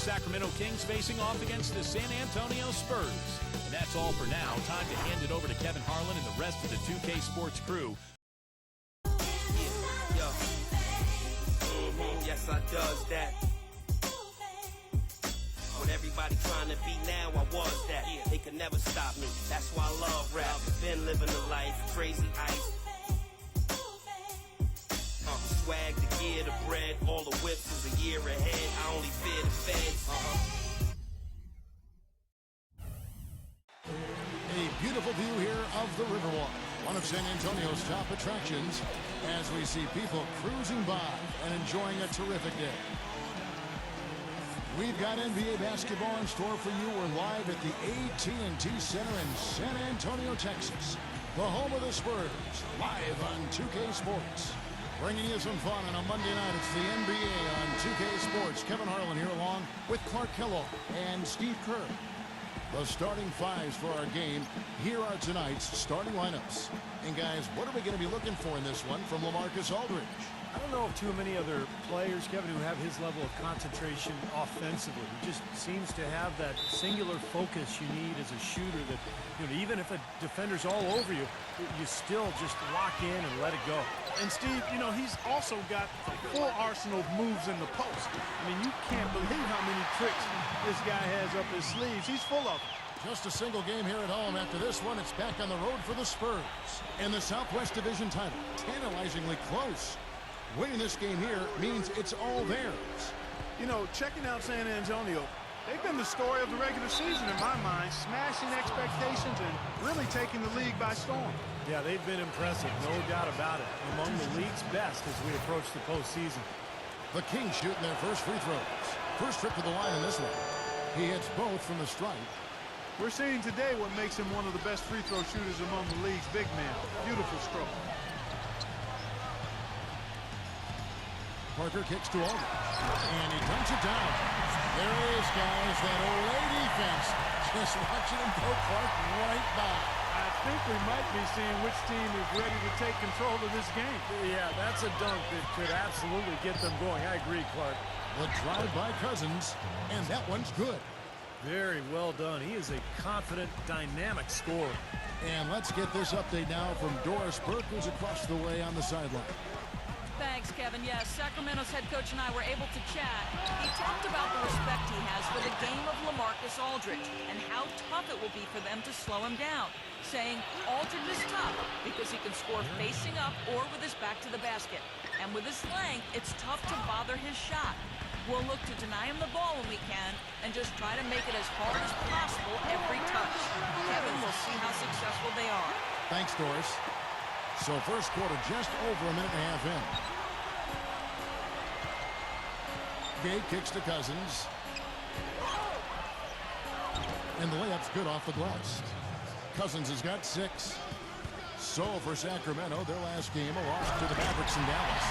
Sacramento Kings facing off against the San Antonio Spurs. And that's all for now. Time to hand it over to Kevin Harlan and the rest of the 2K Sports crew. Yes, I does that. When everybody trying to be now, I was that. They could never stop me. That's why I love rap. Been living the life, crazy ice. Swag, the gear, the bread, all the whips is a year ahead. I only fear the feds. A beautiful view here of the Riverwalk, one of San Antonio's top attractions, as we see people cruising by and enjoying a terrific day. We've got NBA basketball in store for you. We're live at the AT&T Center in San Antonio, Texas, the home of the Spurs, live on 2K Sports. Bringing you some fun on a Monday night. It's the NBA on 2K Sports. Kevin Harlan here along with Clark Kellogg and Steve Kerr. The starting fives for our game. Here are tonight's starting lineups. And guys, what are we going to be looking for in this one from LaMarcus Aldridge? I don't know of too many other players, Kevin, who have his level of concentration offensively. He just seems to have that singular focus you need as a shooter that, even if a defender's all over you, you still just lock in and let it go. And Steve, he's also got a full arsenal of moves in the post. I mean, you can't believe how many tricks this guy has up his sleeves. He's full of them. Just a single game here at home. After this one, it's back on the road for the Spurs. And the Southwest Division title, tantalizingly close. Winning this game here means it's all theirs. Checking out San Antonio, they've been the story of the regular season in my mind, smashing expectations and really taking the league by storm. Yeah, they've been impressive, no doubt about it. Among the league's best as we approach the postseason. The Kings shooting their first free throws. First trip to the line in this one. He hits both from the stripe. We're seeing today what makes him one of the best free throw shooters among the league's big men. Beautiful stroke. Parker kicks to Aldridge, and he dunks it down. There it is, guys, that Olay defense. Just watching him go Clark right by. I think we might be seeing which team is ready to take control of this game. Yeah, that's a dunk that could absolutely get them going. I agree, Clark. The drive by Cousins, and that one's good. Very well done. He is a confident, dynamic scorer. And let's get this update now from Doris Burke, who's across the way on the sideline. Thanks, Kevin. Yes, Sacramento's head coach and I were able to chat. He talked about the respect he has for the game of LaMarcus Aldridge and how tough it will be for them to slow him down, saying Aldridge is tough because he can score facing up or with his back to the basket. And with his length, it's tough to bother his shot. We'll look to deny him the ball when we can and just try to make it as hard as possible every touch. Kevin, we'll see how successful they are. Thanks, Doris. So first quarter just over a minute and a half in. Gay kicks to Cousins. And the layup's good off the glass. Cousins has got 6. So for Sacramento, their last game, a loss to the Mavericks in Dallas.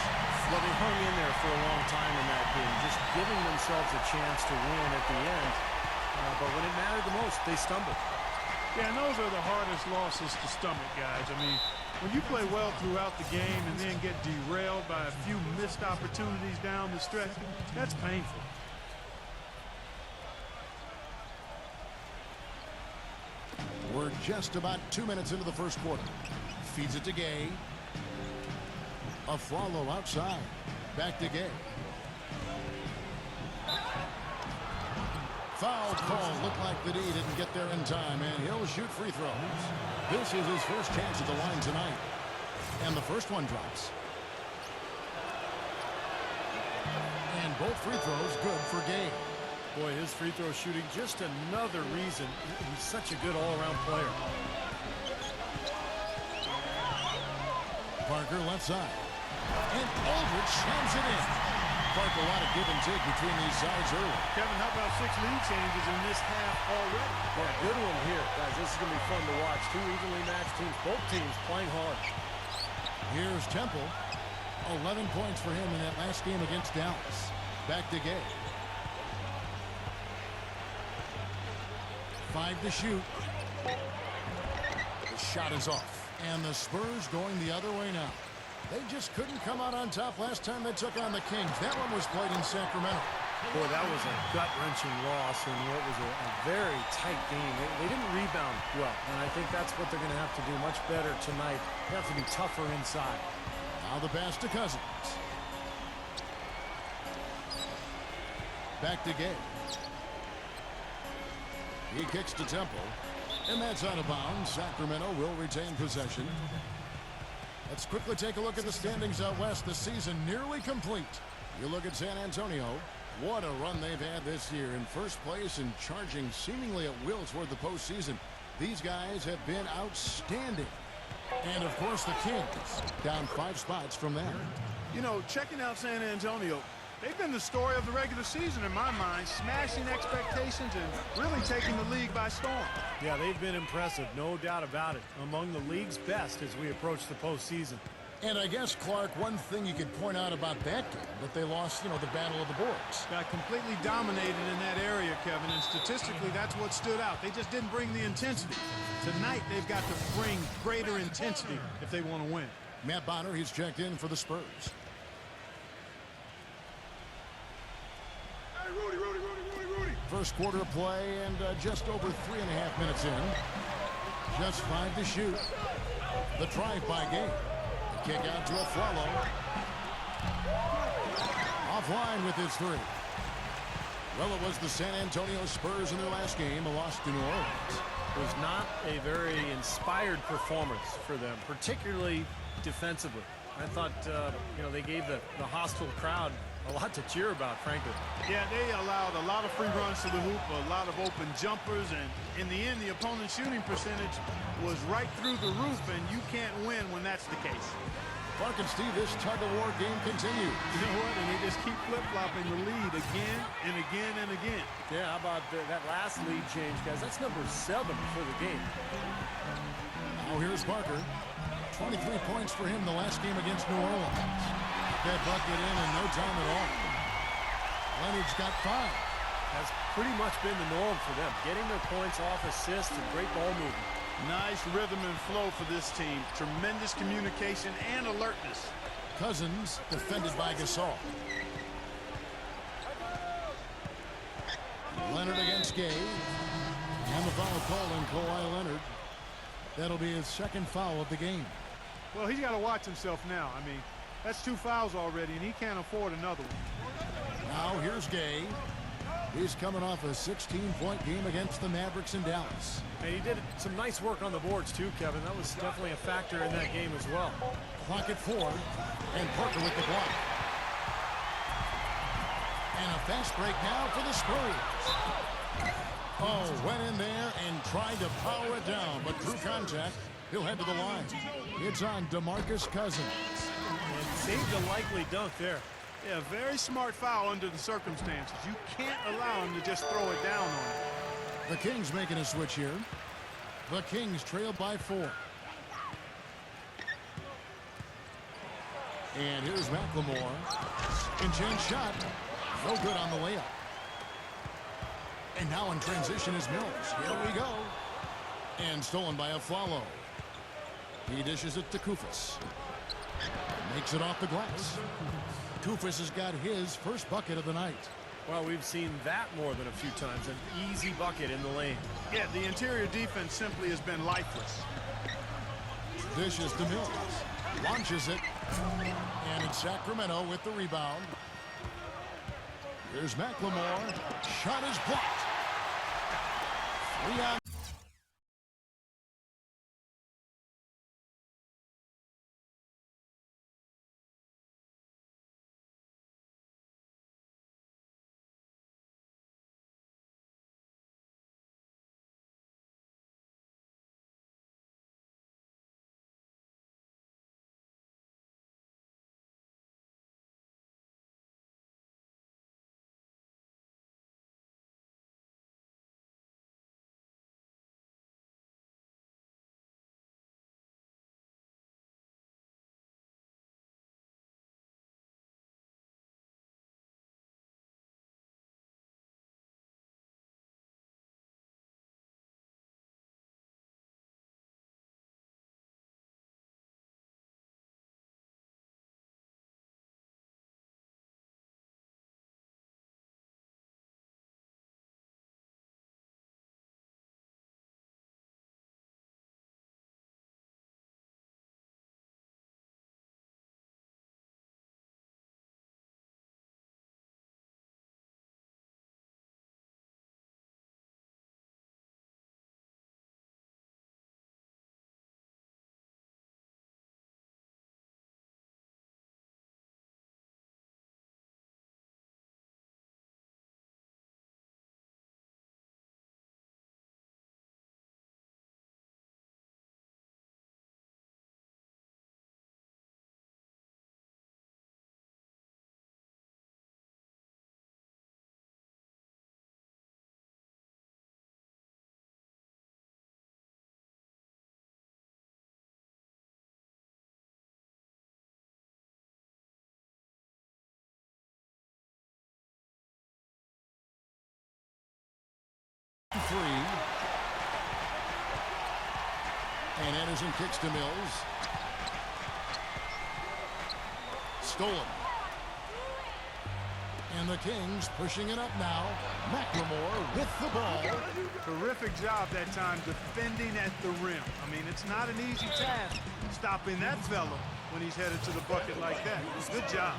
Well, they hung in there for a long time in that game, just giving themselves a chance to win at the end. But when it mattered the most, they stumbled. Yeah, and those are the hardest losses to stomach, guys. I mean, when you play well throughout the game and then get derailed by a few missed opportunities down the stretch, that's painful. We're just about 2 minutes into the first quarter. Feeds it to Gay. Afralo outside. Back to Gay. Foul call. Looked like the D didn't get there in time, and he'll shoot free throws. This is his first chance at the line tonight. And the first one drops. And both free throws good for Gay. Boy, his free throw shooting, just another reason he's such a good all-around player. Parker left side. And Aldridge slams it in. Parker, a lot of give and take between these sides early. Kevin, how about 6 lead changes in this half already? Yeah, good one here. Guys, this is going to be fun to watch. 2 evenly matched teams, both teams playing hard. Here's Temple. 11 points for him in that last game against Dallas. Back to Gay. 5 to shoot. The shot is off. And the Spurs going the other way now. They just couldn't come out on top last time they took on the Kings. That one was played in Sacramento. Boy, that was a gut-wrenching loss in what was a very tight game. They didn't rebound well, and I think that's what they're going to have to do much better tonight. They have to be tougher inside. Now the pass to Cousins. Back to Gay. He kicks to Temple, and that's out of bounds. Sacramento will retain possession. Let's quickly take a look at the standings out west. The season nearly complete. You look at San Antonio. What a run they've had this year, in first place and charging seemingly at will toward the postseason. These guys have been outstanding. And, of course, the Kings down 5 spots from there. You know, checking out San Antonio, they've been the story of the regular season in my mind, smashing expectations and really taking the league by storm. Yeah, they've been impressive, no doubt about it. Among the league's best as we approach the postseason. And I guess, Clark, one thing you could point out about that game, that they lost, the battle of the boards. Got completely dominated in that area, Kevin, and statistically that's what stood out. They just didn't bring the intensity. Tonight they've got to bring greater intensity if they want to win. Matt Bonner, he's checked in for the Spurs. Hey, Rudy. First quarter of play and just over 3.5 minutes in. Just 5 to shoot. The drive by Game. The kick out to Aflalo. Offline with his 3. Well, it was the San Antonio Spurs in their last game, a loss to New Orleans. It was not a very inspired performance for them, particularly defensively. I thought, they gave the hostile crowd a lot to cheer about, frankly. Yeah, they allowed a lot of free runs to the hoop, a lot of open jumpers, and in the end, the opponent's shooting percentage was right through the roof, and you can't win when that's the case. Clark and Steve, this tug-of-war game continues. You know what? And they just keep flip-flopping the lead again and again and again. Yeah, how about that last lead change, guys? That's number 7 for the game. Now here's Parker. 23 points for him the last game against New Orleans. That bucket in no time at all. Leonard's got 5. That's pretty much been the norm for them. Getting their points off assists and great ball movement. Nice rhythm and flow for this team. Tremendous communication and alertness. Cousins defended by Gasol. Leonard against Gay. And the foul call on Kawhi Leonard. That'll be his second foul of the game. Well, he's got to watch himself now. I mean, that's 2 fouls already, and he can't afford another one. Now here's Gay. He's coming off a 16-point game against the Mavericks in Dallas. And he did some nice work on the boards, too, Kevin. That was definitely a factor in that game as well. Clock at 4, and Parker with the block. And a fast break now for the Spurs. Oh, went in there and tried to power it down, but drew contact. He'll head to the line. It's on DeMarcus Cousins. And saved a likely dunk there. Yeah, very smart foul under the circumstances. You can't allow him to just throw it down on him. The Kings making a switch here. The Kings trail by 4. And here's McLemore. In-change shot. No good on the layup. And now in transition is Mills. Here we go. And stolen by Aflalo. He dishes it to Kufis. Makes it off the glass. Kufis has got his first bucket of the night. Well, we've seen that more than a few times. An easy bucket in the lane. Yeah, the interior defense simply has been lifeless. Dishes to Mills. Launches it. And it's Sacramento with the rebound. Here's McLemore. Shot is blocked. 3 on three. And Anderson kicks to Mills. Stolen. And the Kings pushing it up now. McLemore with the ball. Terrific job that time defending at the rim. I mean, it's not an easy task stopping that fella when he's headed to the bucket like that. Good job.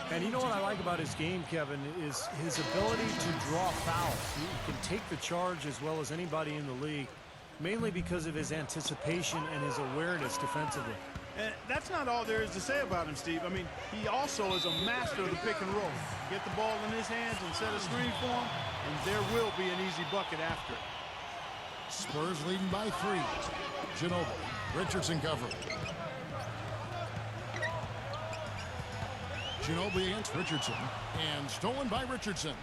And you know what I like about his game, Kevin, is his ability to draw fouls. He can take the charge as well as anybody in the league, mainly because of his anticipation and his awareness defensively. And that's not all there is to say about him, Steve. I mean, he also is a master of the pick and roll. Get the ball in his hands and set a screen for him, and there will be an easy bucket after it. Spurs leading by 3. Ginobili. Richardson covering. Ginobili against Richardson. And stolen by Richardson.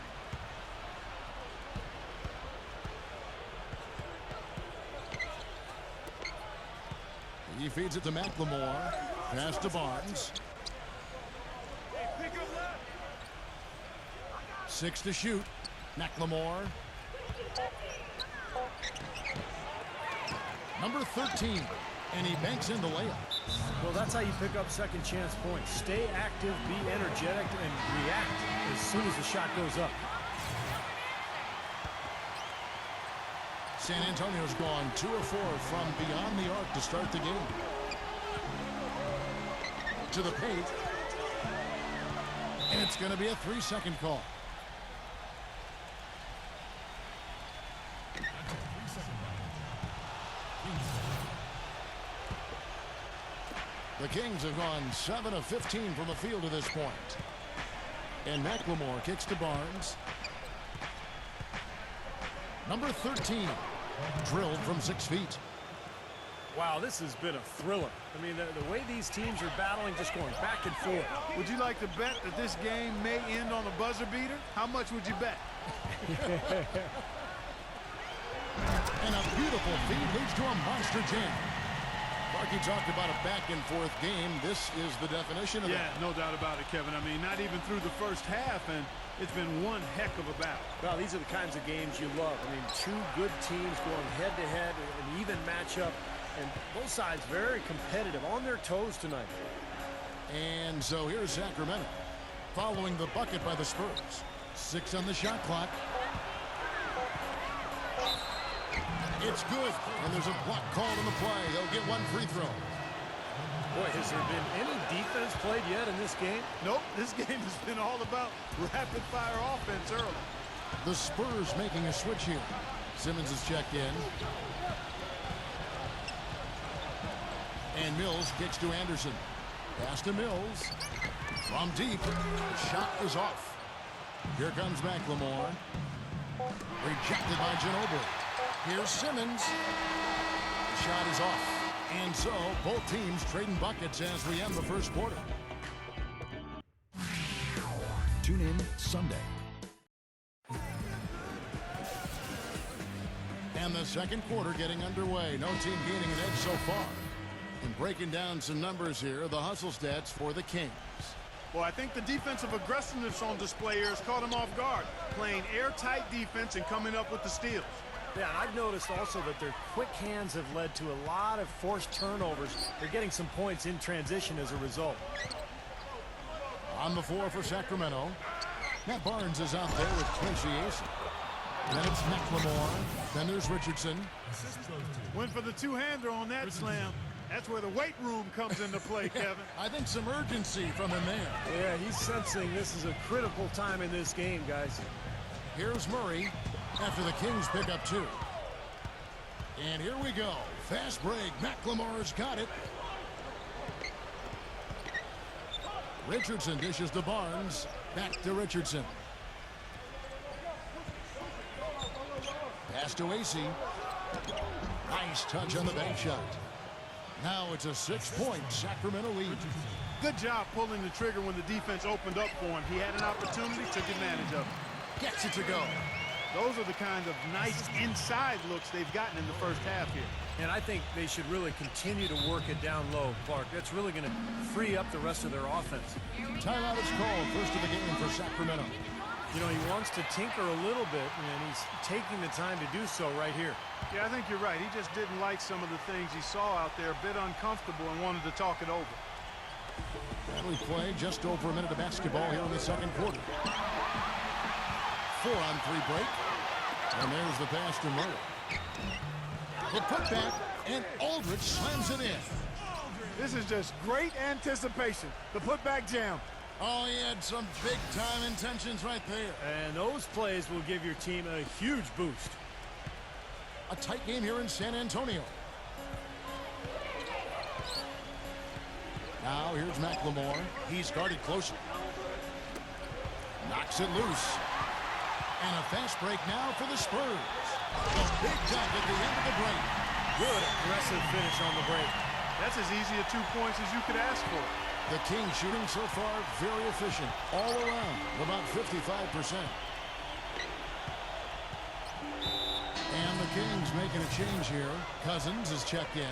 He feeds it to McLemore. Pass to Barnes. 6 to shoot. McLemore. Number 13. And he banks in the layup. Well, that's how you pick up second chance points. Stay active, be energetic, and react as soon as the shot goes up. San Antonio's gone 2 of 4 from beyond the arc to start the game. To the paint. And it's going to be a 3-second call. The Kings have gone 7 of 15 from the field to this point. And McLemore kicks to Barnes. Number 13. Drilled from 6 feet. Wow, this has been a thriller. I mean, the way these teams are battling, just going back and forth. Would you like to bet that this game may end on a buzzer beater? How much would you bet? And a beautiful feed leads to a monster jam. Clarky talked about a back-and-forth game. This is the definition of that. Yeah, no doubt about it, Kevin. I mean, not even through the first half, and it's been one heck of a battle. Well, these are the kinds of games you love. I mean, two good teams going head-to-head, an even matchup, and both sides very competitive, on their toes tonight. And so here's Sacramento, following the bucket by the Spurs. 6 on the shot clock. It's good, and there's a block called on the play. They'll get one free throw. Boy, has there been any defense played yet in this game? Nope, this game has been all about rapid-fire offense early. The Spurs making a switch here. Simmons is checked in. And Mills kicks to Anderson. Pass to Mills. From deep. The shot is off. Here comes McLemore. Rejected by Ginobili. Here's Simmons. The shot is off. And so, both teams trading buckets as we end the first quarter. Tune in Sunday. And the second quarter getting underway. No team gaining an edge so far. And breaking down some numbers here, the hustle stats for the Kings. Well, I think the defensive aggressiveness on display here has caught them off guard. Playing airtight defense and coming up with the steals. Yeah, and I've noticed also that their quick hands have led to a lot of forced turnovers. They're getting some points in transition as a result. On the floor for Sacramento, Matt Barnes is out there with Quincy Ace. Then it's McLemore. Then there's Richardson. Went for the two-hander on that slam. That's where the weight room comes into play, Kevin. I think some urgency from him there. Yeah, he's sensing this is a critical time in this game, guys. Here's Murray after the Kings pick up 2. And here we go. Fast break. McLemore's got it. Richardson dishes to Barnes. Back to Richardson. Pass to AC. Nice touch on the bank shot. Now it's a 6-point Sacramento lead. Good job pulling the trigger when the defense opened up for him. He had an opportunity, took advantage of it. Gets it to go. Those are the kind of nice inside looks they've gotten in the first half here. And I think they should really continue to work it down low, Clark. That's really going to free up the rest of their offense. Timeout is called. First of the game for Sacramento. You know, he wants to tinker a little bit, and he's taking the time to do so right here. Yeah, I think you're right. He just didn't like some of the things he saw out there, a bit uncomfortable, and wanted to talk it over. And we play just over a minute of basketball here in the second quarter. 4-on-3 break. And there's the pass to Murray. The putback, and Aldridge slams it in. This is just great anticipation. The putback jam. Oh, he had some big-time intentions right there. And those plays will give your team a huge boost. A tight game here in San Antonio. Now here's McLemore. He's guarded closely. Knocks it loose. And a fast break now for the Spurs. A big dunk at the end of the break. Good aggressive finish on the break. That's as easy a 2 points as you could ask for. The Kings shooting so far very efficient all around, about 55%. And the Kings making a change here. Cousins is checked in.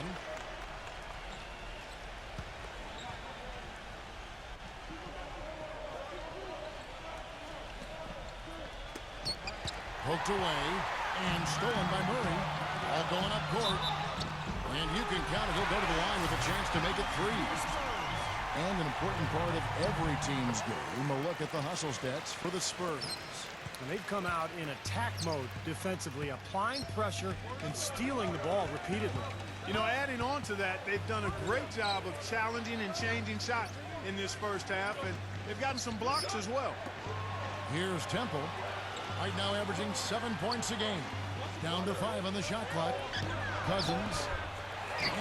Poked away and stolen by Murray. All going up court. And you can count it. He'll go to the line with a chance to make it 3. And an important part of every team's game, a look at the hustle stats for the Spurs. And they've come out in attack mode defensively, applying pressure and stealing the ball repeatedly. You know, adding on to that, they've done a great job of challenging and changing shots in this first half, and they've gotten some blocks as well. Here's Temple. Right now averaging 7 points a game. Down to 5 on the shot clock. Cousins.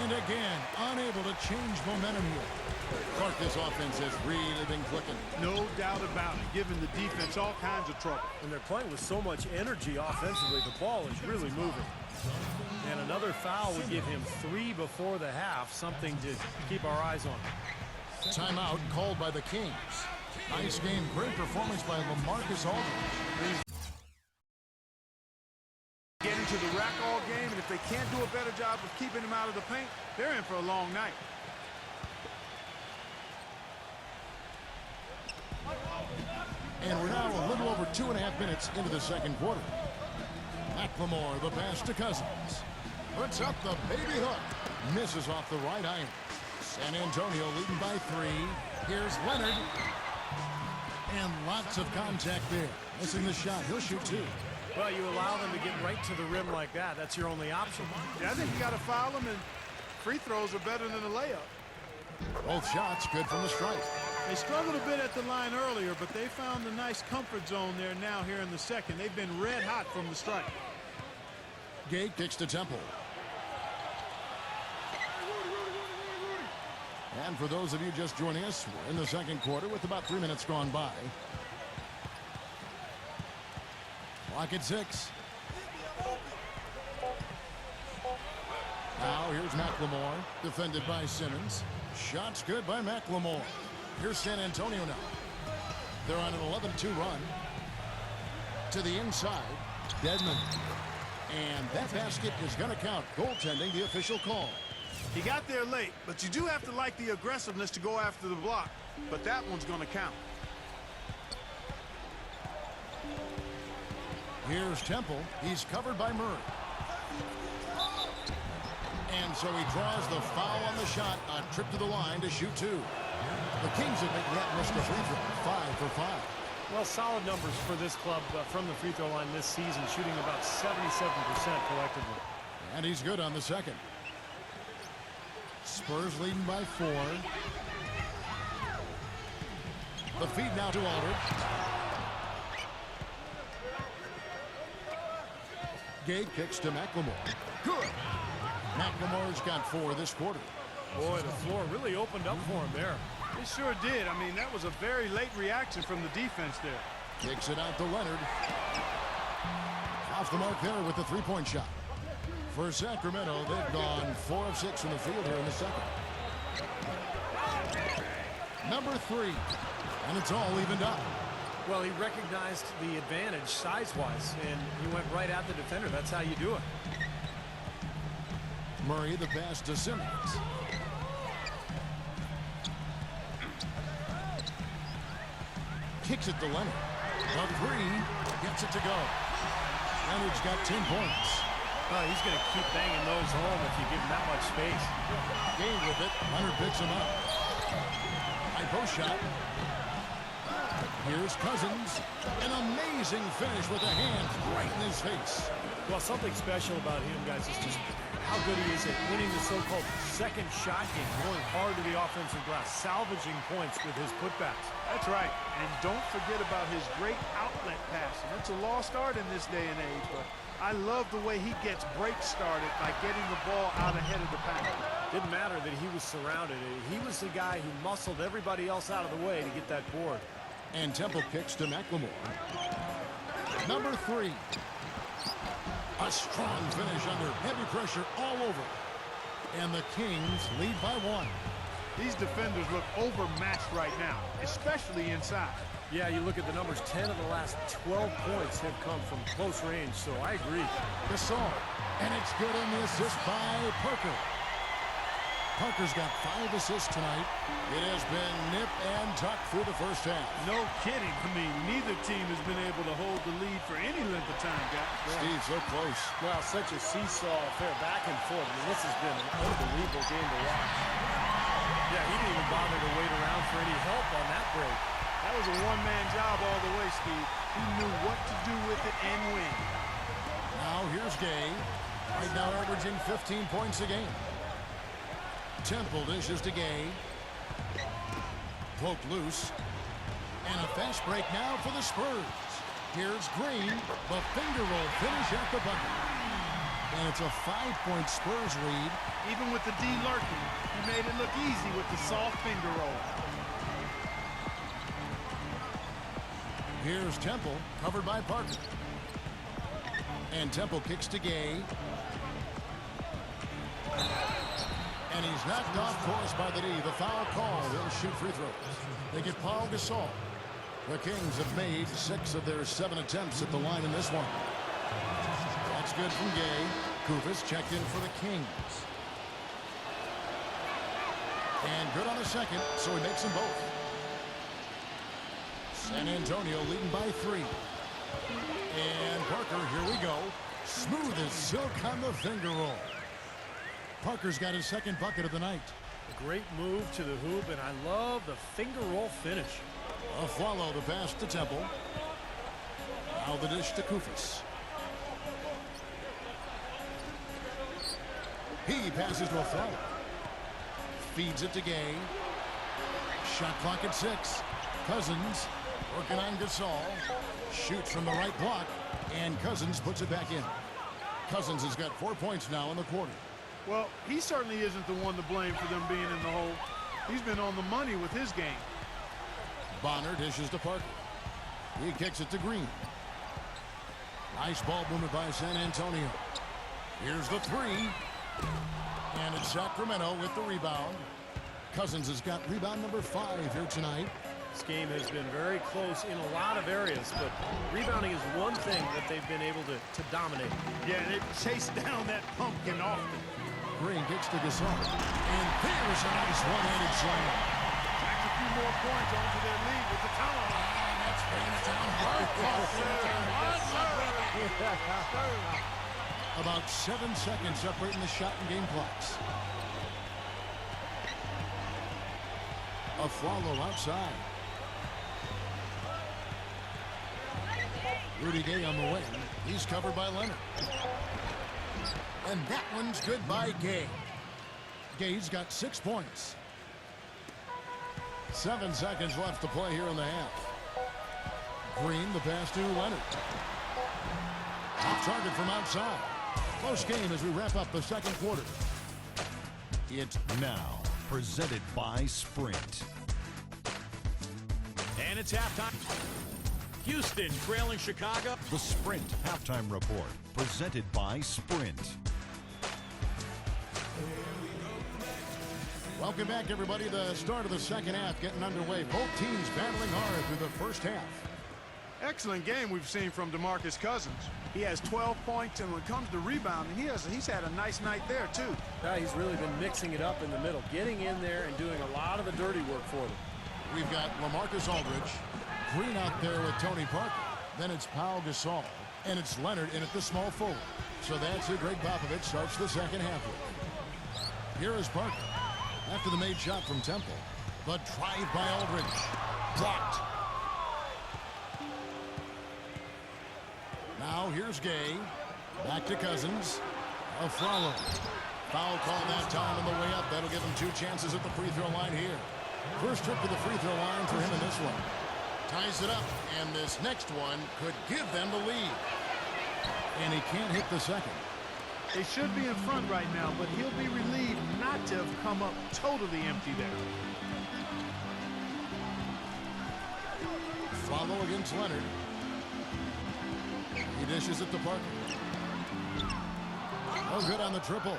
And again, unable to change momentum here. Clark, this offense has really been clicking. No doubt about it, giving the defense all kinds of trouble. And they're playing with so much energy offensively, the ball is really moving. And another foul would give him 3 before the half, something to keep our eyes on. Timeout called by the Kings. Nice game, great performance by LaMarcus Aldridge. Get into the rack all game, and if they can't do a better job of keeping him out of the paint, they're in for a long night. And we're now a little over 2.5 minutes into the second quarter. McLemore, the pass to Cousins. Puts up the baby hook. Misses off the right iron. San Antonio leading by 3. Here's Leonard. And lots of contact there. Missing the shot. He'll shoot 2. Well, you allow them to get right to the rim like that. That's your only option. Yeah, I think you got to foul them, and free throws are better than a layup. Both shots good from the stripe. They struggled a bit at the line earlier, but they found a nice comfort zone there now here in the second. They've been red hot from the stripe. Gay kicks to Temple. And for those of you just joining us, we're in the second quarter with about 3 minutes gone by. Clock at 6. Now here's McLemore, defended by Simmons. Shots good by McLemore. Here's San Antonio now. They're on an 11-2 run. To the inside, Dedmon. And that basket is going to count. Goaltending, the official call. He got there late, but you do have to like the aggressiveness to go after the block. But that one's going to count. Here's Temple. He's covered by Murray. And so he draws the foul on the shot. A trip to the line to shoot 2. The Kings have yet missed a free throw. 5 for 5. Well, solid numbers for this club from the free throw line this season, shooting about 77% collectively. And he's good on the second. Spurs leading by 4. The feed now to Aldridge. Gay kicks to McLemore. Good. McLemore's got 4 this quarter. Boy, the floor really opened up for him there. It sure did. I mean, that was a very late reaction from the defense there. Kicks it out to Leonard. Off the mark there with the three-point shot. For Sacramento, they've gone 4 of 6 from the field here in the second. Number 3. And it's all evened up. Well, he recognized the advantage size-wise, and he went right at the defender. That's how you do it. Murray, the pass to Simmons. Kicks it to Leonard. The three gets it to go. Leonard's got 10 points. Oh, he's going to keep banging those home if you give him that much space. Gay with it. Leonard picks him up. High post shot. Here's Cousins. An amazing finish with a hand right in his face. Well, something special about him, guys, is just how good he is at winning the so-called second shot game, going hard to the offensive glass, salvaging points with his putbacks. That's right. And don't forget about his great outlet passing. It's a lost art in this day and age, but I love the way he gets breaks started by getting the ball out ahead of the pack. Didn't matter that he was surrounded. He was the guy who muscled everybody else out of the way to get that board. And Temple kicks to McLemore. Number 3. A strong finish under heavy pressure all over. And the Kings lead by 1. These defenders look overmatched right now, especially inside. Yeah, you look at the numbers, 10 of the last 12 points have come from close range, so I agree. Gasol. And it's good on the assist by Parker. Parker's got 5 assists tonight. It has been nip and tuck through the first half. No kidding. I mean, neither team has been able to hold the lead for any length of time, guys. Steve, so close. Well, such a seesaw affair back and forth. I mean, this has been an unbelievable game to watch. Yeah, he didn't even bother to wait around for any help on that break. That was a one-man job all the way, Steve. He knew what to do with it and when. Now here's Gay. Right now averaging 15 points a game. Temple dishes to Gay. Poked loose. And a fast break now for the Spurs. Here's Green. The finger roll finish at the bucket. And it's a 5-point Spurs lead. Even with the D lurking, he made it look easy with the soft finger roll. Here's Temple, covered by Parker. And Temple kicks to Gay. And he's knocked off course by the D. The foul call. They'll shoot free throws. They get Paul Gasol. The Kings have made 6 of their 7 attempts at the line in this one. That's good from Gay. Kufis checked in for the Kings. And good on the second, so he makes them both. San Antonio leading by 3. And Parker, here we go. Smooth as silk on the finger roll. Parker's got his second bucket of the night. A great move to the hoop, and I love the finger roll finish. A follow the pass to Temple. Now the dish to Kufis. He passes to a follow. Feeds it to Gay. Shot clock at 6. Cousins working on Gasol. Shoots from the right block, and Cousins puts it back in. Cousins has got 4 points now in the quarter. Well, he certainly isn't the one to blame for them being in the hole. He's been on the money with his game. Bonner dishes to Parker. He kicks it to Green. Nice ball movement by San Antonio. Here's the 3. And it's Sacramento with the rebound. Cousins has got rebound number 5 here tonight. This game has been very close in a lot of areas, but rebounding is one thing that they've been able to dominate. Yeah, they've chased down that pumpkin often. Green kicks to Gasol. And there's a nice one-handed slam. Tacks a few more points onto their lead with the tomahawk. And that's bringing it down hard. About 7 seconds separating the shot and game clocks. A follow outside. Rudy Gay on the wing. He's covered by Leonard. And that one's good by Gay. Gay's got 6 points. 7 seconds left to play here in the half. Green, the pass to Leonard. Top target from outside. Close game as we wrap up the second quarter. It's now presented by Sprint. And it's halftime. Houston trailing Chicago. The Sprint halftime report presented by Sprint. Welcome back, everybody. The start of the second half getting underway. Both teams battling hard through the first half. Excellent game we've seen from DeMarcus Cousins. He has 12 points, and when it comes to rebounding, he's had a nice night there, too. Yeah, he's really been mixing it up in the middle, getting in there and doing a lot of the dirty work for them. We've got LaMarcus Aldridge, Green out there with Tony Parker. Then it's Pau Gasol. And it's Leonard in at the small forward. So that's who Greg Popovich starts the second half with. Here is Parker. After the made shot from Temple. The drive by Aldridge. Blocked. Now here's Gay. Back to Cousins. A follow. Foul call that time on the way up. That'll give him 2 chances at the free throw line here. First trip to the free throw line for him in this one. Ties it up, and this next one could give them the lead. And he can't hit the second. They should be in front right now, but he'll be relieved not to have come up totally empty there. Follow against Leonard. He dishes it to Parker. Oh, good on the triple.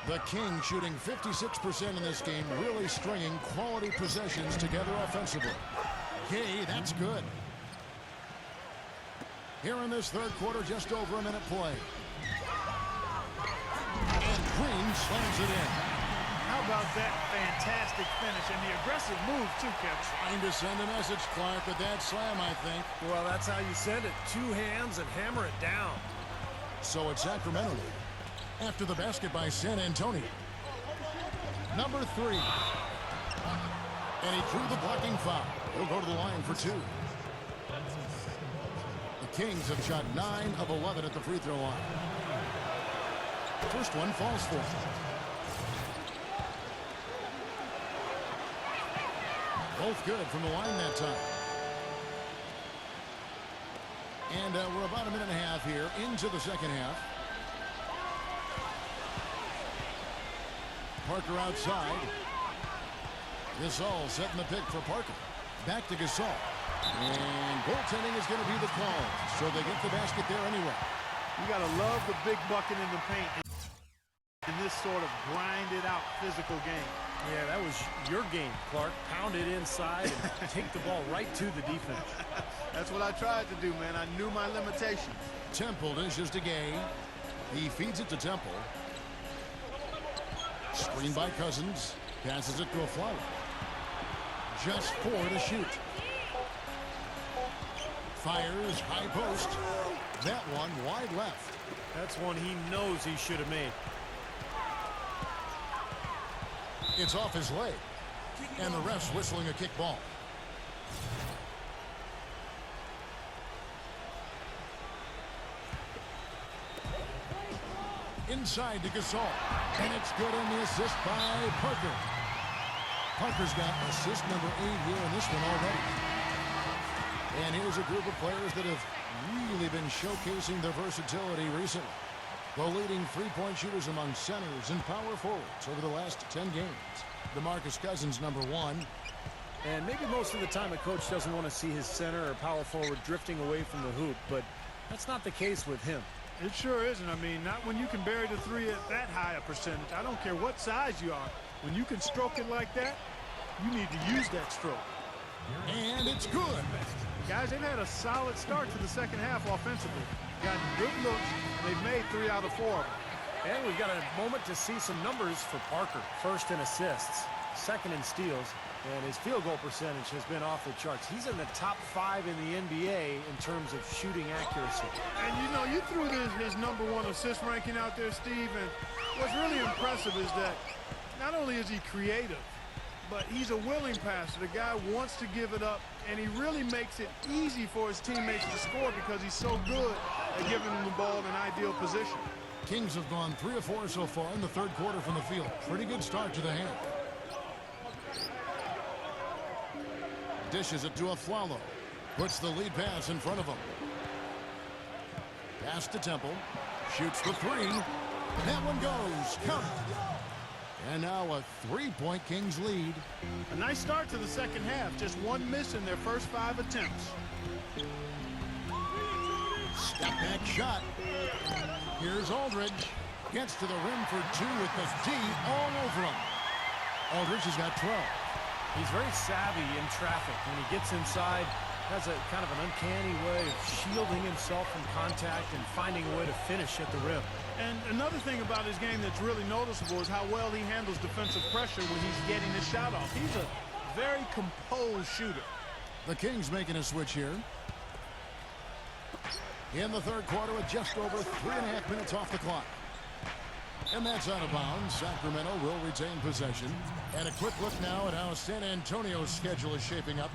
The Kings shooting 56% in this game, really stringing quality possessions together offensively. Gay, that's good. Here in this third quarter, just over a minute play. And Green slams it in. How about that fantastic finish and the aggressive move, too, Kevin? Trying to send a message, Clark, with that slam, I think. Well, that's how you send it. 2 hands and hammer it down. So it's Sacramento after the basket by San Antonio. Number 3. And he drew the blocking foul. He'll go to the line for 2. The Kings have shot 9 of 11 at the free throw line. First one falls for him. Both good from the line that time. And we're about a minute and a half here into the second half. Parker outside. Gasol setting the pick for Parker. Back to Gasol. And goaltending is going to be the call. So they get the basket there anyway. You got to love the big bucket in the paint in this sort of grinded out physical game. Yeah, that was your game, Clark. Pound it inside and take the ball right to the defense. That's what I tried to do, man. I knew my limitations. Temple dishes to Gay. He feeds it to Temple. Screen by Cousins. Passes it to a flower. Just 4 to shoot. Fires high post. That one wide left. That's one he knows he should have made. It's off his leg. And the ref's whistling a kick ball. Inside to Gasol. And it's good on the assist by Parker. Parker's got assist number 8 here in this one already. And here's a group of players that have really been showcasing their versatility recently. The leading three-point shooters among centers and power forwards over the last 10 games. DeMarcus Cousins, number 1. And maybe most of the time a coach doesn't want to see his center or power forward drifting away from the hoop, but that's not the case with him. It sure isn't. I mean, not when you can bury the 3 at that high a percentage. I don't care what size you are. When you can stroke it like that, you need to use that stroke. And it's good. Guys, they've had a solid start to the second half offensively. Got good looks. They've made 3 out of 4 of them. And we've got a moment to see some numbers for Parker. First in assists, second in steals, and his field goal percentage has been off the charts. He's in the top 5 in the NBA in terms of shooting accuracy. And you know, you threw his number 1 assist ranking out there, Steve, and what's really impressive is that not only is he creative, but he's a willing passer. The guy wants to give it up, and he really makes it easy for his teammates to score because he's so good at giving them the ball in an ideal position. Kings have gone 3 of 4 so far in the third quarter from the field. Pretty good start to the half. Dishes it to Afflalo. Puts the lead pass in front of him. Pass to Temple. Shoots the 3. That one goes. Count it. And now a 3-point Kings lead. A nice start to the second half. Just 1 miss in their first 5 attempts. Step back shot. Here's Aldridge. Gets to the rim for 2 with the D all over him. Aldridge has got 12. He's very savvy in traffic. When he gets inside, has a kind of an uncanny way of shielding himself from contact and finding a way to finish at the rim. And another thing about his game that's really noticeable is how well he handles defensive pressure when he's getting his shot off. He's a very composed shooter. The Kings making a switch here. In the third quarter with just over 3.5 minutes off the clock. And that's out of bounds. Sacramento will retain possession. And a quick look now at how San Antonio's schedule is shaping up.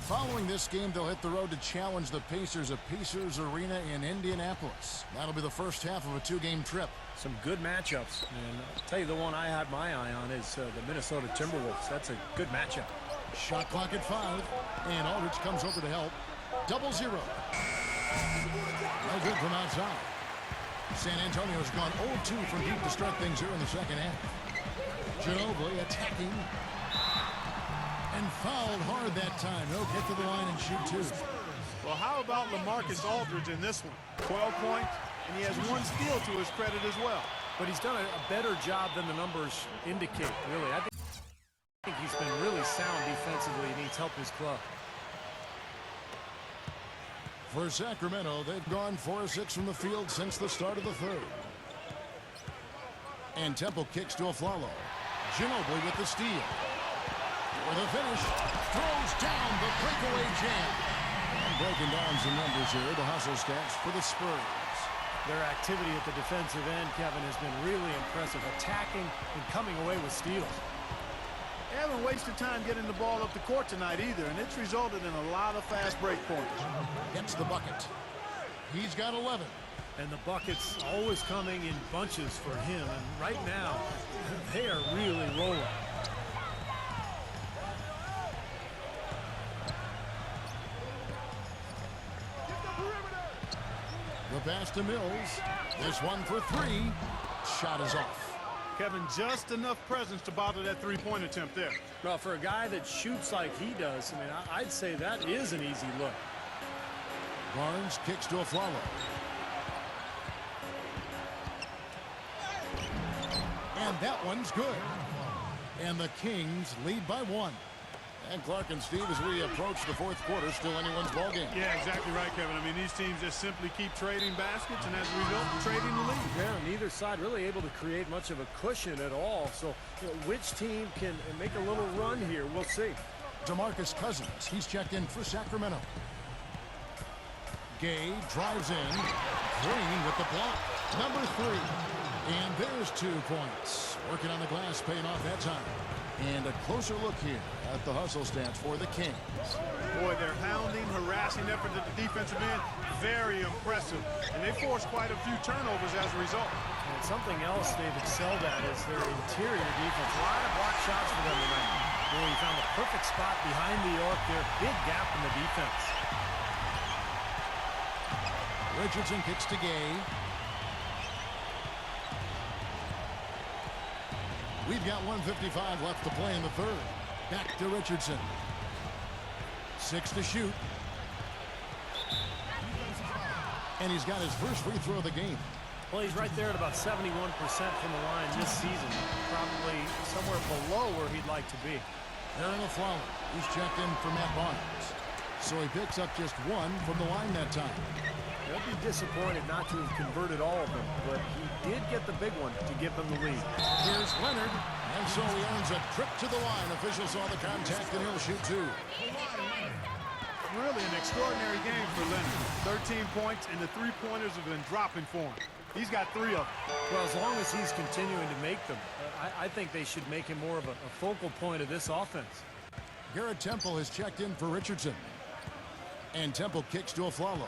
Following this game, they'll hit the road to challenge the Pacers at Pacers Arena in Indianapolis. That'll be the first half of a 2-game trip. Some good matchups. And I'll tell you, the one I had my eye on is the Minnesota Timberwolves. That's a good matchup. Shot clock at 5. And Aldridge comes over to help. 0-0. No good from outside. San Antonio's gone 0-2 from deep to start things here in the second half. Ginobili attacking. And fouled hard that time. He'll get to the line and shoot 2. Well, how about LaMarcus Aldridge in this one? 12 points, and he has 1 steal to his credit as well. But he's done a better job than the numbers indicate, really. I think he's been really sound defensively, and he's helped his club. For Sacramento, they've gone 4 of 6 from the field since the start of the third. And Temple kicks to Afflalo. Ginobili with the steal. For the finish, throws down the breakaway jam. And breaking down some numbers here, the hustle stats for the Spurs. Their activity at the defensive end, Kevin, has been really impressive, attacking and coming away with steals. They haven't wasted time getting the ball up the court tonight either, and it's resulted in a lot of fast break points. Gets the bucket. He's got 11. And the buckets always coming in bunches for him, and right now, they are really rolling. The pass to Mills. This one for 3. Shot is off. Kevin, just enough presence to bother that three-point attempt there. Well, for a guy that shoots like he does, I mean, I'd say that is an easy look. Barnes kicks to Afflalo. And that one's good. And the Kings lead by 1. And Clark and Steve, as we approach the fourth quarter, still anyone's ball game. Yeah, exactly right, Kevin. I mean, these teams just simply keep trading baskets, and as a result, trading the lead. Yeah, neither side really able to create much of a cushion at all. So, which team can make a little run here? We'll see. DeMarcus Cousins, he's checked in for Sacramento. Gay drives in. Green with the block. Number 3. And there's 2 points. Working on the glass, paying off that time. And a closer look here at the hustle stats for the Kings. Boy, their hounding, harassing effort at the defensive end, very impressive. And they forced quite a few turnovers as a result. And something else they've excelled at is their interior defense. A lot of block shots for them tonight. Boy, he found the perfect spot behind the arc there. Big gap in the defense. Richardson kicks to Gay. We've got 1:55 left to play in the third. Back to Richardson. 6 to shoot. And he's got his first free throw of the game. Well, he's right there at about 71% from the line this season. Probably somewhere below where he'd like to be. Aaron Afflalo. He's checked in for Matt Barnes. So he picks up just 1 from the line that time. They'll be disappointed not to have converted all of them, but he did get the big one to give them the lead. Here's Leonard, and so he earns a trip to the line. Officials saw the contact, and he'll shoot 2. Really an extraordinary game for Leonard. 13 points, and the three-pointers have been dropping for him. He's got 3 of them. Well, as long as he's continuing to make them, I think they should make him more of a focal point of this offense. Garrett Temple has checked in for Richardson. And Temple kicks to Afflalo.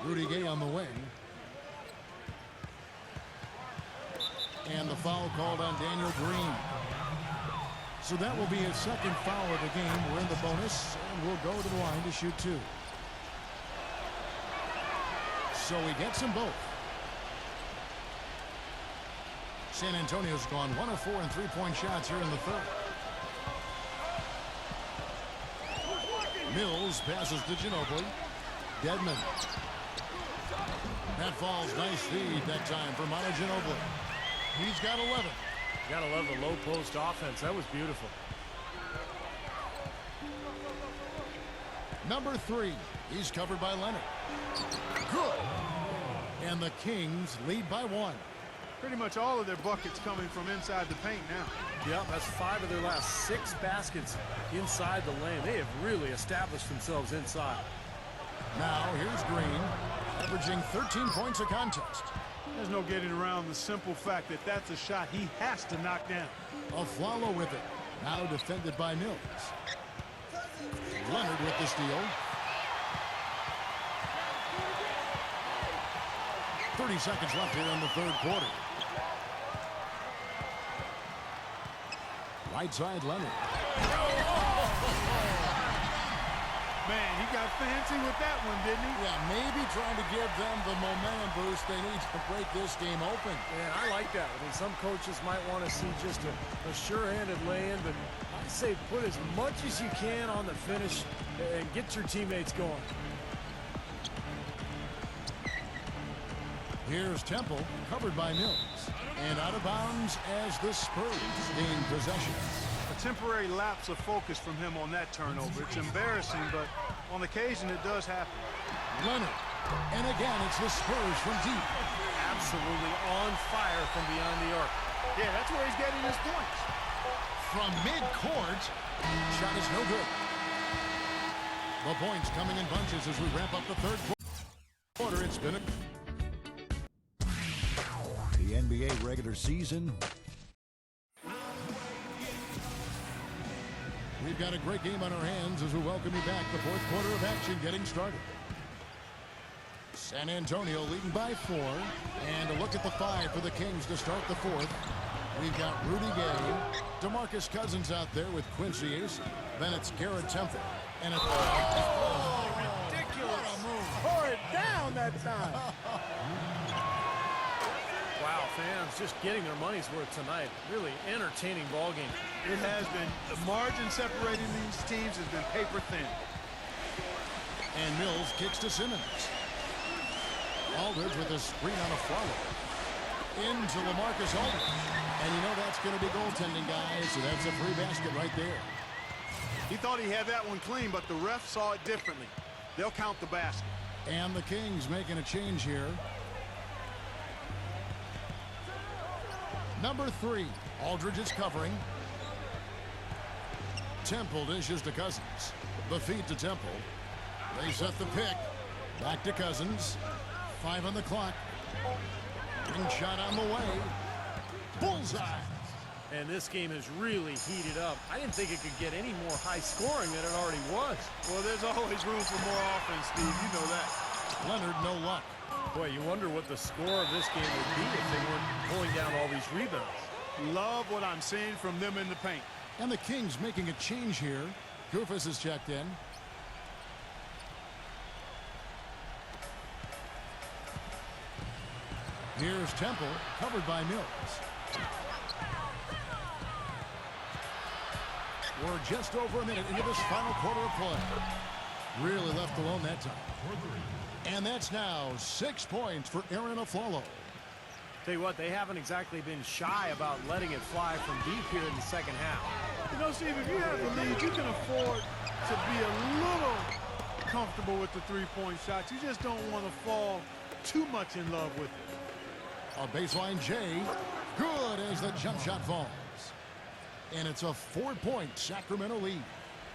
Rudy Gay on the wing. And the foul called on Daniel Green. So that will be his second foul of the game. We're in the bonus, and we'll go to the line to shoot 2. So he gets them both. San Antonio's gone 1 of 4 in three-point shots here in the third. Mills passes to Ginobili. Dedmon. That falls. Nice feed that time for Manu Ginobili. He's got 11. Gotta love the low post offense. That was beautiful. Number 3. He's covered by Leonard. Good. And the Kings lead by 1. Pretty much all of their buckets coming from inside the paint now. Yep, that's 5 of their last 6 baskets inside the lane. They have really established themselves inside. Now here's Green, averaging 13 points a contest. There's no getting around the simple fact that that's a shot he has to knock down. Afflalo with it. Now defended by Mills. Leonard with the steal. 30 seconds left here in the third quarter. Right side, Leonard. Man, he got fancy with that one, didn't he? Yeah, maybe trying to give them the momentum boost they need to break this game open. Yeah, I like that. I mean, some coaches might want to see just a sure-handed lay-in, but I say put as much as you can on the finish and get your teammates going. Here's Temple, covered by Mills. And out of bounds as the Spurs gain possession. A temporary lapse of focus from him on that turnover. It's embarrassing, but on occasion it does happen. Leonard. And again, it's the Spurs from deep. Absolutely on fire from beyond the arc. Yeah, that's where he's getting his points. From mid-court, shot is no good. The points coming in bunches as we ramp up the third quarter. It's been The NBA regular season. We've got a great game on our hands as we welcome you back. The fourth quarter of action getting started. San Antonio leading by 4. And a look at the 5 for the Kings to start the fourth. We've got Rudy Gay, DeMarcus Cousins out there with Quincy Ace. Then it's Garrett Temple. And it's Ridiculous. Pour it down that time. Wow, fans just getting their money's worth tonight. Really entertaining ball game. It has been. The margin separating these teams has been paper thin. And Mills kicks to Simmons. Aldridge with a screen on a follow. Into LaMarcus Aldridge. And you know that's going to be goaltending, guys, so that's a free basket right there. He thought he had that one clean, but the ref saw it differently. They'll count the basket. And the Kings making a change here. Number 3, Aldridge is covering. Temple dishes to Cousins. The feed to Temple. They set the pick. Back to Cousins. 5 on the clock. Ring shot on the way. Bullseye. And this game has really heated up. I didn't think it could get any more high scoring than it already was. Well, there's always room for more offense, Steve. You know that. Leonard, no luck. Boy, you wonder what the score of this game would be if they weren't pulling down all these rebounds. Love what I'm seeing from them in the paint. And the Kings making a change here. Kufis is checked in. Here's Temple, covered by Mills. We're just over a minute into this final quarter of play. Really left alone that time. And that's now 6 points for Aaron Afflalo. Tell you what, they haven't exactly been shy about letting it fly from deep here in the second half. You know, Steve, if you have the lead, you can afford to be a little comfortable with the three-point shots. You just don't want to fall too much in love with it. A baseline J, good as the jump shot falls. And it's a 4-point Sacramento lead.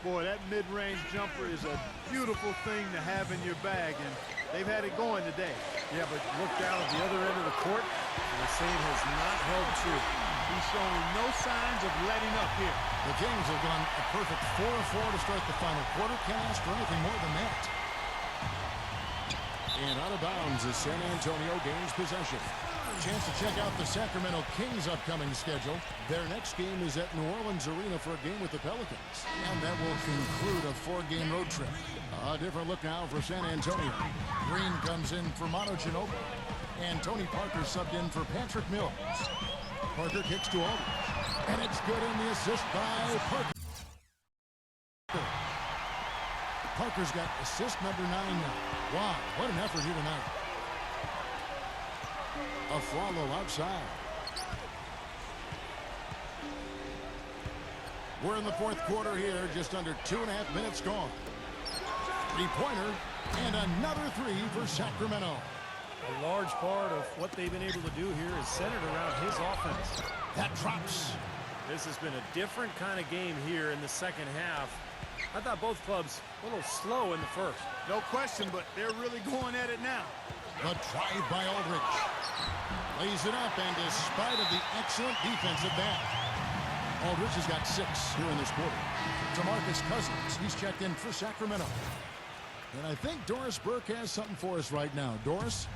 Boy, that mid-range jumper is a beautiful thing to have in your bag, and they've had it going today. Yeah, but look down at the other end of the court, and the same has not held true. He's showing no signs of letting up here. The Kings have gone a perfect 4 of 4 to start the final quarter. Can't ask for anything more than that. And out of bounds as San Antonio gains possession. Chance to check out the Sacramento Kings' upcoming schedule. Their next game is at New Orleans Arena for a game with the Pelicans. And that will conclude a 4-game road trip. A different look now for San Antonio. Green comes in for Manu Ginobili. And Tony Parker subbed in for Patrick Mills. Parker kicks to Aldridge. And it's good in the assist by Parker. Parker's got assist number 9 now. Wow, what an effort here tonight. Afflalo outside. We're in the fourth quarter here, just under 2.5 minutes gone. Three-pointer and another 3 for Sacramento. A large part of what they've been able to do here is centered around his offense. That drops. This has been a different kind of game here in the second half. I thought both clubs a little slow in the first. No question, but they're really going at it now. The drive by Aldridge. Lays it up, and despite of the excellent defensive back, Aldridge has got 6 here in this quarter. DeMarcus Cousins, he's checked in for Sacramento. And I think Doris Burke has something for us right now. Doris?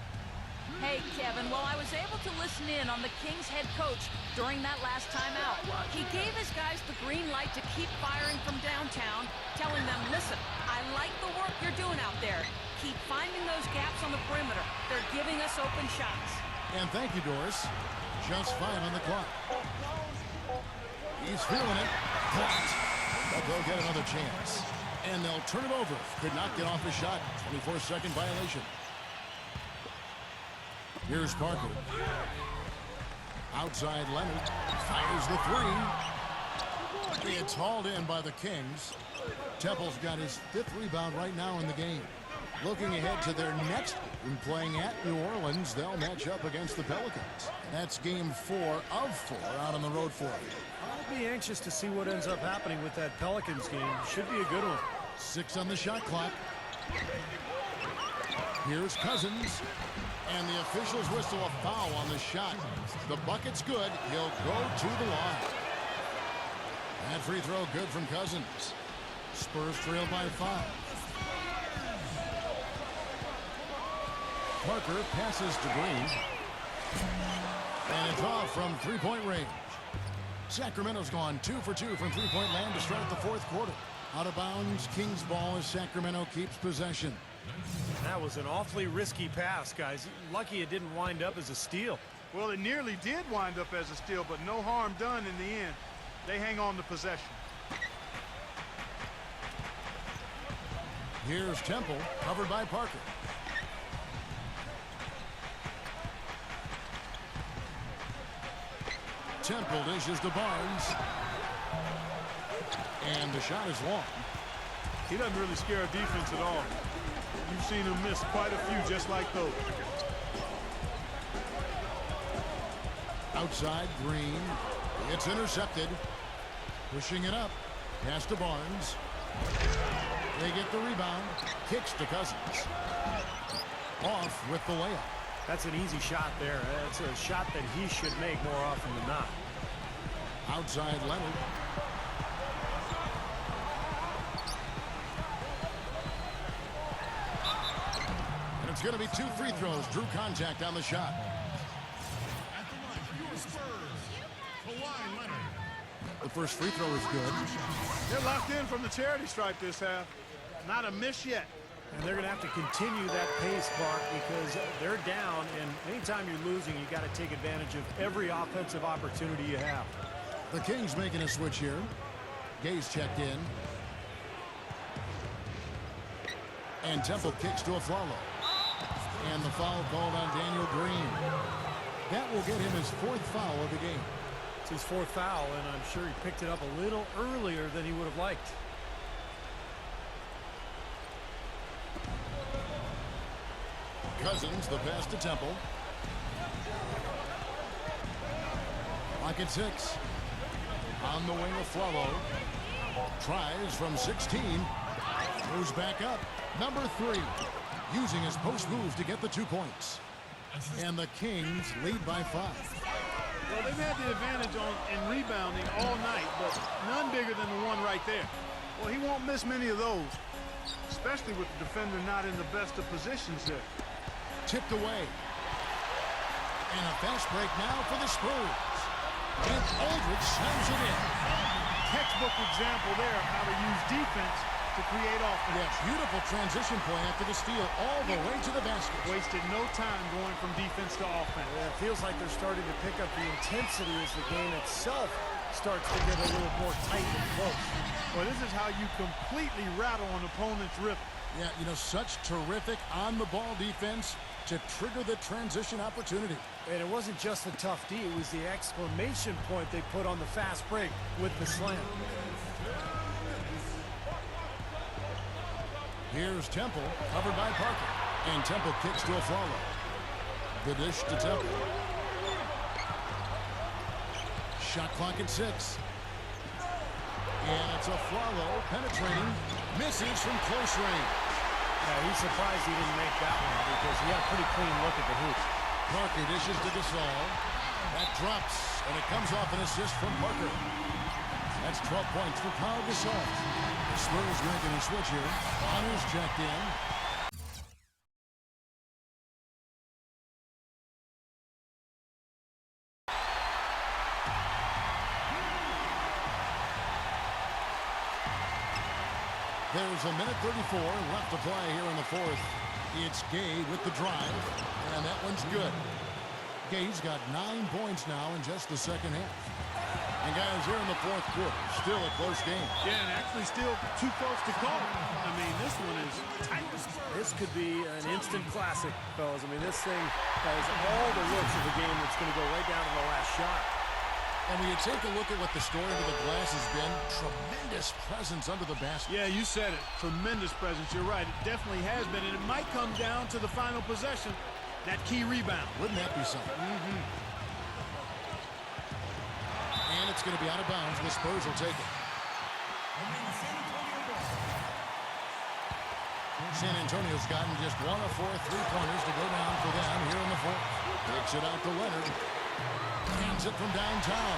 Hey, Kevin, well, I was able to listen in on the Kings head coach during that last timeout. He gave his guys the green light to keep firing from downtown, telling them, listen, I like the work you're doing out there. Keep finding those gaps on the perimeter. They're giving us open shots. And thank you, Doris. Just 5 on the clock. He's feeling it. Blocked. But they'll get another chance. And they'll turn it over. Could not get off his shot. 24-second violation. Here's Parker. Outside Leonard. Fires the 3. It's hauled in by the Kings. Temple's got his 5th rebound right now in the game. Looking ahead to their next game, playing at New Orleans, they'll match up against the Pelicans. That's game 4 of 4 out on the road for them. I'll be anxious to see what ends up happening with that Pelicans game. Should be a good one. 6 on the shot clock. Here's Cousins. And the officials whistle a foul on the shot. The bucket's good. He'll go to the line. That free throw good from Cousins. Spurs trail by 5. Parker passes to Green. And it's off from three-point range. Sacramento's gone 2 for 2 from three-point land to start the 4th quarter. Out of bounds, Kings ball as Sacramento keeps possession. That was an awfully risky pass, guys. Lucky it didn't wind up as a steal. Well, it nearly did wind up as a steal, but no harm done in the end. They hang on to possession. Here's Temple, covered by Parker. Temple dishes to Barnes. And the shot is long. He doesn't really scare a defense at all. You've seen him miss quite a few just like those. Outside, Green. It's intercepted. Pushing it up. Pass to Barnes. They get the rebound. Kicks to Cousins. Off with the layup. That's an easy shot there. That's a shot that he should make more often than not. Outside Leonard. And it's going to be 2 free throws. Drew contact on the shot. At the line for your Spurs, Kawhi Leonard. The first free throw is good. They're locked in from the charity stripe this half. Not a miss yet. And they're going to have to continue that pace, Clark, because they're down, and anytime you're losing, you got to take advantage of every offensive opportunity you have. The Kings making a switch here. Gay's checked in. And Temple kicks to a Flalo. And the foul called on Daniel Green. That will get him his 4th foul of the game. It's his 4th foul, and I'm sure he picked it up a little earlier than he would have liked. Cousins, the pass to Temple. Lock at 6. On the wing of Flalo. Tries from 16. Moves back up. Number 3. Using his post move to get the 2 points. And the Kings lead by 5. Well, they've had the advantage in rebounding all night, but none bigger than the one right there. Well, he won't miss many of those, especially with the defender not in the best of positions there. Tipped away. And a fast break now for the Spurs. And Aldridge slams it in. Textbook example there of how to use defense to create offense. Yeah, beautiful transition play after the steal all the way to the basket. Wasted no time going from defense to offense. Yeah, it feels like they're starting to pick up the intensity as the game itself starts to get a little more tight and close. Well, this is how you completely rattle an opponent's rhythm. Yeah, you know, such terrific on-the-ball defense to trigger the transition opportunity. And it wasn't just the tough D, it was the exclamation point they put on the fast break with the slam. Here's Temple, covered by Parker. And Temple kicks to a Flalo. The dish to Temple. Shot clock at 6. And it's a follow, penetrating, misses from close range. Yeah, he's surprised he didn't make that one because he had a pretty clean look at the hoop. Parker dishes to Gasol. That drops, and it comes off an assist from Parker. That's 12 points for Pau Gasol. The Spurs making a switch here. Hunter's checked in. There's a minute 34 left to play here in the fourth. It's Gay with the drive, and that one's good. Gay's got 9 points now in just the second half. And guys, here in the fourth quarter, still a close game. Yeah, and actually still too close to call. I mean, this one is tight. This could be an instant classic, fellas. I mean, this thing has all the looks of a game that's going to go right down to the last shot. And when you take a look at what the story of the glass has been, tremendous presence under the basket. Yeah, you said it. Tremendous presence. You're right. It definitely has been, and it might come down to the final possession, that key rebound. Wouldn't that be something? And it's going to be out of bounds. The Spurs will take it. San Antonio's gotten just 1 of 4 3-pointers to go down for them here in the fourth. Takes it out to Leonard. Hands it from downtown.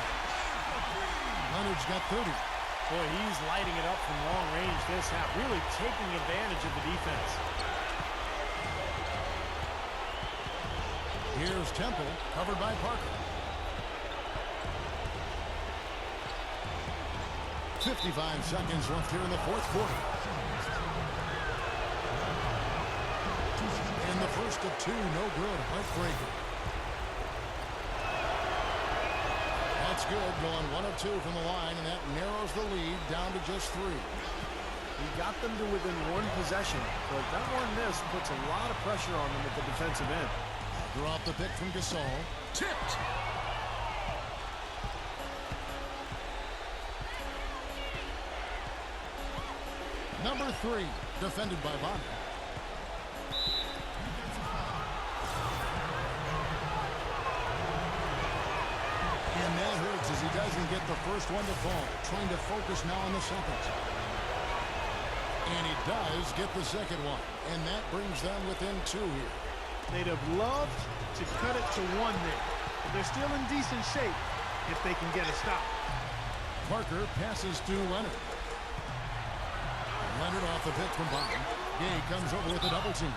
Leonard's got 30. Boy, he's lighting it up from long range this half, really taking advantage of the defense. Here's Temple, covered by Parker. 55 seconds left here in the fourth quarter. And the first of 2, no good. Heartbreaker. That's good, going 1 of 2 from the line, and that narrows the lead down to just 3. He got them to within 1 possession, but that one miss puts a lot of pressure on them at the defensive end. Drop the pick from Gasol. Tipped. Number 3, defended by Bond. And that hurts as he doesn't get the first one to fall. Trying to focus now on the second. And he does get the second one. And that brings them within 2 here. They'd have loved to cut it to 1 there. But they're still in decent shape if they can get a stop. Parker passes to Leonard. Leonard off the pick from Bond. Gay comes over with a double team.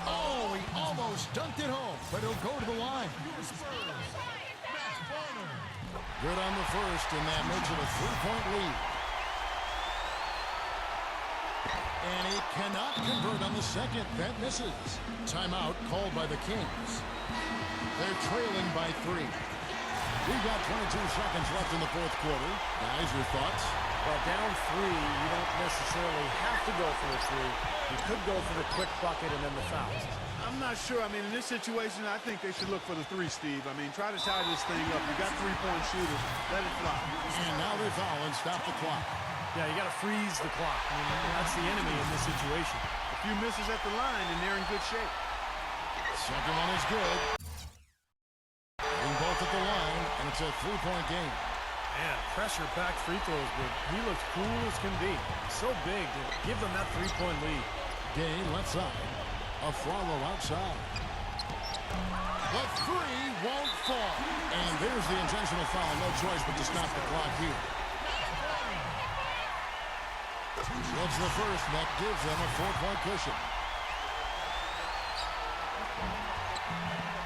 Oh, he almost dunked it home, but he'll go to the line. Good on the first, and that makes it a 3-point lead. And he cannot convert on the second. That misses. Timeout called by the Kings. They're trailing by 3. We've got 22 seconds left in the fourth quarter. Guys, your thoughts? Well, down 3, you don't necessarily have to go for the 3. You could go for the quick bucket and then the fouls. I'm not sure. I mean, in this situation, I think they should look for the 3, Steve. I mean, try to tie this thing up. You got 3-point shooters. Let it fly. And now they foul and stop the clock. Yeah, you got to freeze the clock. I mean, that's the enemy in this situation. A few misses at the line, and they're in good shape. Second one is good. Being both at the line, and it's a 3-point game. Man, pressure-packed free throws, but he looks cool as can be. So big to give them that 3-point lead. Gay left side. A follow outside. The 3 won't fall. And there's the intentional foul. No choice but to stop the clock here. That's the first. That gives them a 4-point cushion.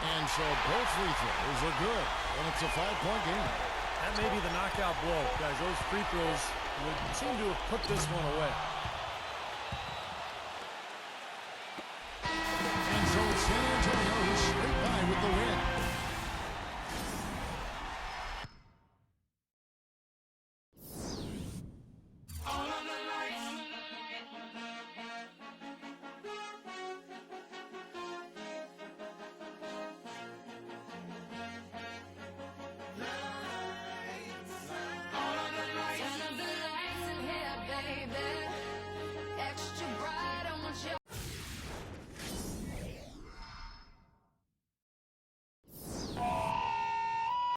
And so both free throws are good. And it's a 5-point game. That may be the knockout blow, guys. Those free throws would seem to have put this one away. And so it's San Antonio who's straight by with the win.